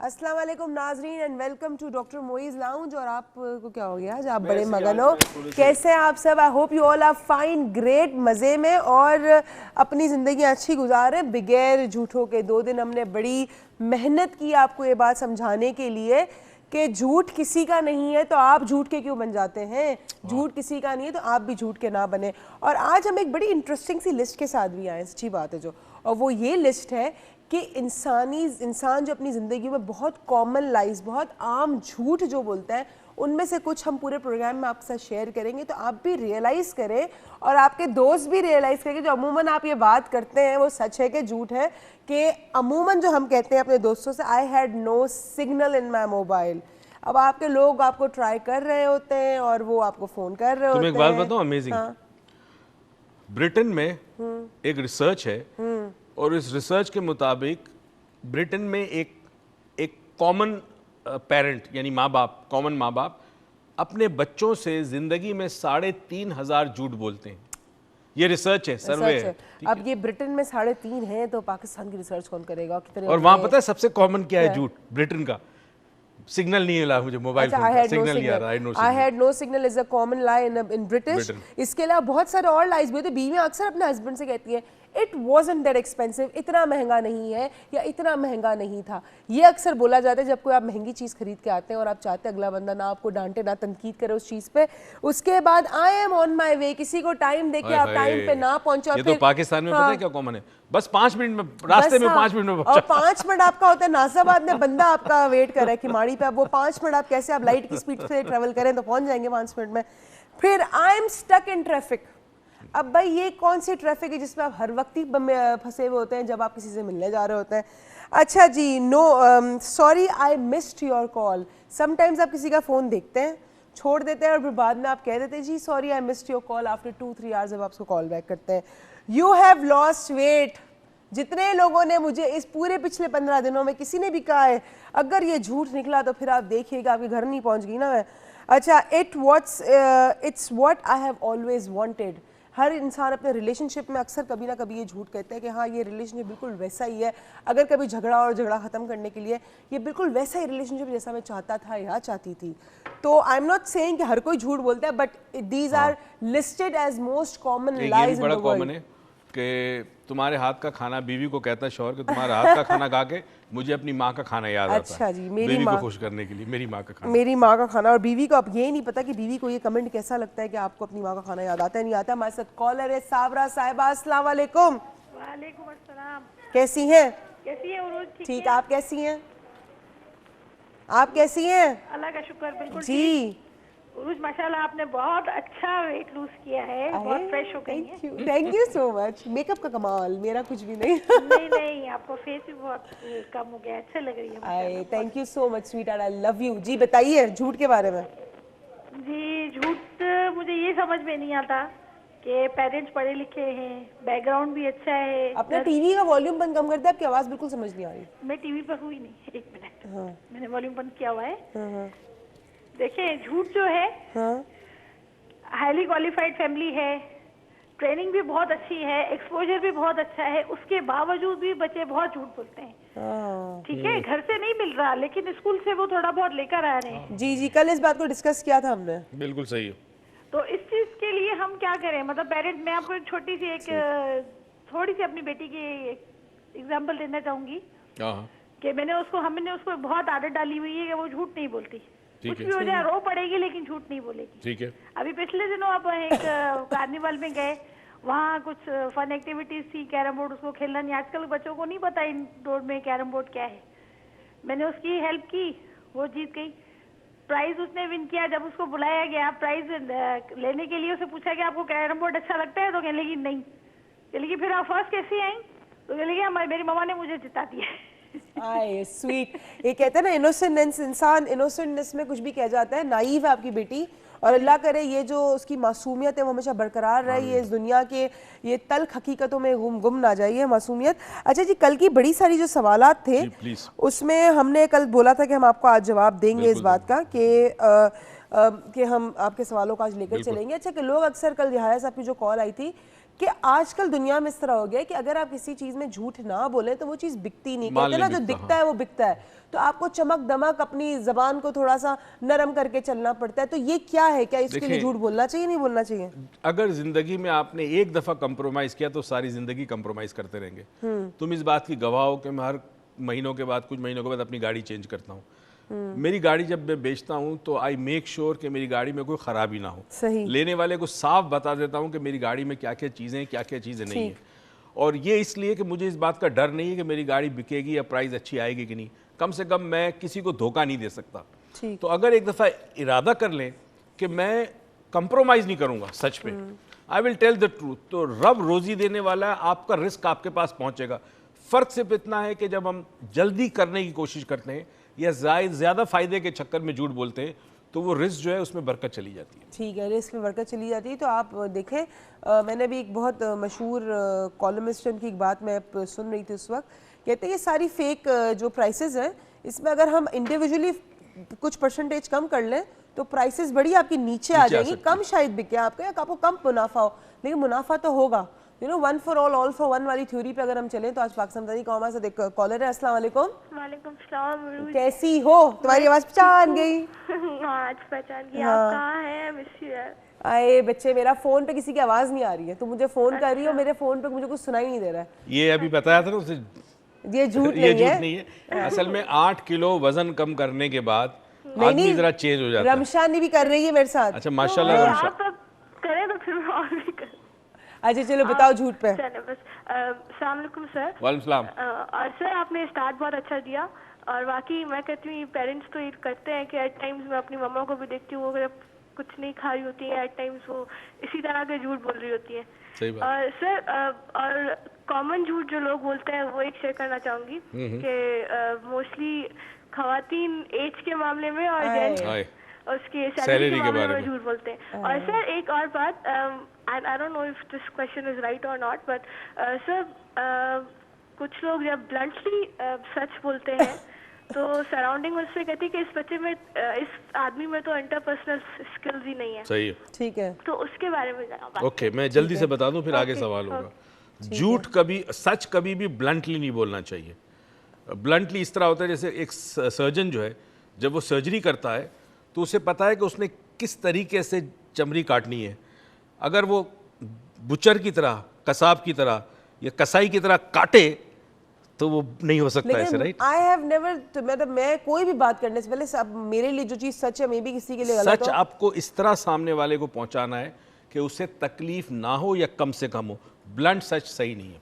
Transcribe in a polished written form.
अस्सलाम वालेकुम नाजरीन and welcome to doctor Moiz lounge. और आपको क्या हो गया आज, आप बड़े मगन हो? कैसे हैं आप सब? I hope you all are fine, great, मज़े में और अपनी ज़िंदगी अच्छी गुजार रहे बगैर झूठों के। 2 दिन हमने बड़ी मेहनत की आपको ये बात समझाने के लिए कि झूठ किसी का नहीं है तो आप झूठ के क्यों बन जाते हैं। झूठ किसी का नहीं है तो आप भी झूठ के ना बने। और आज हम एक बड़ी इंटरेस्टिंग सी लिस्ट के साथ भी आए, सच्ची बात है जो, और वो ये लिस्ट है कि इंसान जो अपनी ज़िंदगी में बहुत कॉमन लाइज, बहुत आम झूठ जो बोलता है, उनमें से कुछ हम पूरे प्रोग्राम में आपके साथ शेयर करेंगे तो आप भी रियलाइज़ करें और आपके दोस्त भी रियलाइज़ करें कि जो अमूमन आप ये बात करते हैं वो सच है कि झूठ है। कि अमूमन जो हम कहते हैं अपने दोस्तों से, I had no signal in my mobile. अब आपके लोग आपको ट्राई कर रहे होते हैं और वो आपको फ़ोन कर रहे होते हैं। तुम्हें एक बात बताऊं अमेजिंग, ब्रिटेन में एक रिसर्च है और इस रिसर्च के मुताबिक ब्रिटेन में एक कॉमन पेरेंट यानी माँ बाप, कॉमन माँ बाप अपने बच्चों से जिंदगी में 3,500 झूठ बोलते हैं। ये रिसर्च है, सर्वे है। अब ये ब्रिटेन में 3.5 है तो पाकिस्तान की रिसर्च कौन करेगा? कितने? और वहां पता है सबसे कॉमन क्या है झूठ ब्रिटेन का? सिग्नल नहीं मिला मुझे मोबाइल फोन का, सिग्नल नहीं आ रहा। I had no signal is a common lie in British. इसके अलावा बहुत सारे और लाइज भी होते हैं। बीवियां अक्सर अपने हस्बैंड से कहती है इट वॉजंट दैट एक्सपेंसिव, इतना महंगा नहीं है या इतना महंगा नहीं था। ये अक्सर बोला जाता है जब कोई आप महंगी चीज़ खरीद के आते हैं और आप चाहते हैं अगला बंदा ना आपको डांटे ना तनकीद करे उस चीज़ पे। उसके बाद आई एम ऑन माई वे, किसी को टाइम देके आप टाइम पे ना पहुंचे। ये तो पाकिस्तान में पता है क्या कॉमन है? बस 5 मिनट में, रास्ते में 5 मिनट में और 5 मिनट आपका होता है नाज़ाबाद में बंदा आपका वेट कर रहा है खिमाड़ी पे। अब वो 5 मिनट आप कैसे, आप लाइट की स्पीड से ट्रेवल करें तो पहुंच जाएंगे 5 मिनट में। फिर I am stuck in traffic. अब भाई ये कौन सी ट्रैफिक है जिसमें आप हर वक्त ही फंसे हुए होते हैं जब आप किसी से मिलने जा रहे होते हैं? अच्छा जी, no sorry I missed your call. Sometimes आप किसी का फ़ोन देखते हैं, छोड़ देते हैं और फिर बाद में आप कह देते हैं जी sorry I missed your call after 2-3 hours, जब आप उसको कॉल बैक करते हैं। You have lost weight. जितने लोगों ने मुझे इस पूरे पिछले 15 दिनों में किसी ने भी कहा है, अगर ये झूठ निकला तो फिर आप देखिएगा आपके घर नहीं पहुंच गई ना मैं। अच्छा, it's what I have always wanted. हर इंसान अपने रिलेशनशिप में अक्सर कभी ना कभी ये झूठ कहते हैं कि हाँ ये रिलेशनशिप बिल्कुल वैसा ही है। अगर कभी झगड़ा ख़त्म करने के लिए ये बिल्कुल वैसा ही रिलेशनशिप जैसा मैं चाहता था या चाहती थी। तो आई एम नॉट सेइंग कि हर कोई झूठ बोलता है, but these are listed as most common lies in the world. कि तुम्हारे हाथ का खाना, बीवी को कहता है शौहर कि तुम्हारे हाथ का खाना खा के मुझे अपनी माँ का खाना याद आता है। अच्छा जी, मेरी बीवी माँ को खुश करने के लिए मेरी माँ का खाना, मेरी माँ का खाना। और बीवी को अब ये नहीं पता कि बीवी को ये कमेंट कैसा लगता है कि आपको अपनी माँ का खाना याद आता है नहीं आता। हमारे साथ कॉलर है साबरा साहिबा। अस्सलाम वालेकुम। वालेकुम अस्सलाम। कैसी हैं? कैसी है उरूज? ठीक, आप कैसी हैं? आप कैसी हैं? अल्लाह का शुक्र, बिल्कुल जी। उरूज माशाल्लाह आपने बहुत अच्छा वेट लूज किया है, बहुत फ्रेश हो गई है। Thank you so much. Makeup का कमाल, मेरा कुछ भी नहीं। नहीं आपको फेस भी बहुत कम हो गया, अच्छा लग रही है माशाल्लाह। Thank you so much sweet, I love you. जी बताइए झूठ के बारे में। जी झूठ मुझे ये समझ में नहीं आता कि पेरेंट्स पढ़े लिखे हैं, बैकग्राउंड भी अच्छा है। अपना टीवी का वॉल्यूम बंद कम कर दे, आपकी आवाज़ बिल्कुल समझ नहीं आ रही। मैं टीवी पर हुई नहीं, 1 मिनट। हाँ। मैंने वॉल्यूम बंद किया हुआ है। हाँ। देखिए झूठ जो है, हाईली क्वालिफाइड फैमिली है, ट्रेनिंग भी बहुत अच्छी है, एक्सपोजर भी बहुत अच्छा है, उसके बावजूद भी बच्चे बहुत झूठ बोलते हैं। ठीक है, घर से नहीं मिल रहा लेकिन स्कूल से वो थोड़ा बहुत लेकर आ रहे हैं। जी जी, कल इस बात को डिस्कस किया था हमने। बिल्कुल सही है। तो इस चीज के लिए हम क्या करें? मतलब पेरेंट, मैं आपको एक छोटी सी थोड़ी सी अपनी बेटी की एग्जाम्पल देना चाहूंगी कि हमने उसको बहुत आदत डाली हुई है कि वो झूठ नहीं बोलती। कुछ भी हो जाए रो पड़ेगी लेकिन झूठ नहीं बोलेगी। ठीक है। अभी पिछले दिनों आप एक कार्निवल में गए, वहाँ कुछ फन एक्टिविटीज थी, कैरम बोर्ड, उसको खेलना नहीं, आजकल बच्चों को नहीं पता इंडोर में कैरम बोर्ड क्या है। मैंने उसकी हेल्प की, वो जीत गई, प्राइज उसने विन किया। जब उसको बुलाया गया प्राइज लेने के लिए, उसे पूछा कि आपको कैरम बोर्ड अच्छा लगता है, तो कहने लगी नहीं। कहने लगी फिर आप फर्स्ट कैसे आई? तो कहने लगी मेरी मामा ने मुझे जिता दिया। आए स्वीट। ये कहते हैं ना इनोसेंटनेस, इंसान इनोसेंटनेस में कुछ भी कह जाता है। नाइव है आपकी बेटी और अल्लाह करे ये जो उसकी मासूमियत है वो हमेशा बरकरार रहे, ये इस दुनिया के ये तल्ख हकीकतों में गुम ना जाइए मासूमियत। अच्छा जी, कल की बड़ी सारी जो सवालात थे उसमें हमने कल बोला था कि हम आपको आज जवाब देंगे इस बात का कि हम आपके सवालों का आज लेकर चलेंगे। अच्छा कि लोग अक्सर, कल रिहाया साहब की जो कॉल आई थी कि आजकल दुनिया में इस तरह हो गया है कि अगर आप किसी चीज में झूठ ना बोले तो वो चीज बिकती नहीं। माल कहते हैं ना, नहीं जो बिकता, दिखता है वो बिकता है। तो आपको चमक दमक अपनी जबान को थोड़ा सा नरम करके चलना पड़ता है। तो ये क्या है, क्या इसके लिए देखिए, झूठ बोलना चाहिए, नहीं बोलना चाहिए? अगर जिंदगी में आपने एक दफा कंप्रोमाइज किया तो सारी जिंदगी कंप्रोमाइज करते रहेंगे। तुम इस बात की गवाह हो कि मैं हर महीनों के बाद, कुछ महीनों के बाद अपनी गाड़ी चेंज करता हूँ। मेरी गाड़ी जब मैं बेचता हूँ तो आई मेक श्योर कि मेरी गाड़ी में कोई खराबी ना हो। सही। लेने वाले को साफ बता देता हूँ कि मेरी गाड़ी में क्या क्या चीज़ें हैं, क्या क्या चीज़ें नहीं है। और ये इसलिए कि मुझे इस बात का डर नहीं है कि मेरी गाड़ी बिकेगी या प्राइस अच्छी आएगी कि नहीं। कम से कम मैं किसी को धोखा नहीं दे सकता। ठीक। तो अगर एक दफ़ा इरादा कर लें कि मैं कंप्रोमाइज़ नहीं करूँगा सच पे, I will tell the truth, तो रब रोज़ी देने वाला है, आपका रिस्क आपके पास पहुँचेगा। फ़र्क सिर्फ इतना है कि जब हम जल्दी करने की कोशिश करते हैं या ज़्यादा फ़ायदे के चक्कर में झूठ बोलते हैं तो वो रिस्क जो है उसमें बरकत चली जाती है। ठीक है, रिस्क में बरकत चली जाती है। तो आप देखें, मैंने भी एक बहुत मशहूर कॉलमिस्ट की एक बात मैं सुन रही थी उस वक्त, कहते हैं ये सारी फेक जो प्राइसेस हैं, इसमें अगर हम इंडिविजुअली कुछ परसेंटेज कम कर लें तो प्राइसेस बड़ी आपकी नीचे आ जाएंगी। कम शायद बिके आपका, या आपको कम मुनाफा हो, लेकिन मुनाफा तो होगा। You know, one for all for one वाली थ्योरी पे अगर हम चलें तो आज पाकिस्तान का हमारे साथ एक कॉलर है। अस्सलाम वालेकुम। वालेकुम सलाम। कैसी हो? तुम्हारी आवाज पहचान गई। हाँ, आज पहचान गई। हाँ। आप कहाँ हैं? मिस यू यार। आए बच्चे, मेरा फोन पे किसी की आवाज नहीं आ रही है, तुम मुझे फोन कर रही हो, मेरे फोन पे मुझे कुछ सुनाई नहीं दे रहा है। ये अभी बताया था ना उसे, ये झूठ ये नहीं झूठ है। नहीं है। असल में 8 किलो वजन कम करने के बाद आदमी जरा चेंज हो जाता है। रमशानी भी कर रही है मेरे साथ। अच्छा, माशाल्लाह रमशा। आप अब करें तो फिर मैं और भी करूँ। अच्छा चलो बताओ झूठ पे। चलो बस। अस्सलाम वालेकुम सर। वालेकुम सलाम। और सर आपने स्टार्ट बहुत अच्छा दिया, और वाकई मैं कहती हूँ पेरेंट्स तो ये करते हैं कि एट टाइम्स मैं अपनी मम्मा को भी देखती हूँ, वो अगर कुछ नहीं खा रही होती है एट टाइम्स वो इसी तरह के झूठ बोल रही होती है। सही बात। और सर और कॉमन झूठ जो लोग बोलते हैं वो एक शेयर करना चाहूंगी कि मोस्टली खवातीन एज के मामले में और जेंट्स उसके सैलरी के मामले में झूठ बोलते हैं। और सर एक और बात, I don't know if this question is right और नॉट, बट सर कुछ लोग जब ब्लंटली सच बोलते हैं तो सराउंडिंग उससे कहती है कि इस बच्चे में, इस आदमी में तो इंटरपर्सनल स्किल्स ही नहीं है। सही है। ठीक है, तो उसके बारे में जरा बात। ओके, मैं जल्दी से बता दूं फिर आगे सवाल होगा। झूठ कभी, सच कभी भी ब्लंटली नहीं बोलना चाहिए। ब्लंटली इस तरह होता है जैसे एक सर्जन जो है जब वो सर्जरी करता है तो उसे पता है कि उसने किस तरीके से चमड़ी काटनी है। अगर वो बुचर की तरह, कसाब की तरह या कसाई की तरह काटे तो वो नहीं हो सकता ऐसे, राइट? आई हैव नेवर, मतलब मैं कोई भी बात करने से पहले सब मेरे लिए जो चीज सच है मे बी किसी के लिए गलत हो। सच आपको इस तरह सामने वाले को पहुंचाना है कि उसे तकलीफ ना हो या कम से कम हो। ब्लंट सच सही नहीं है।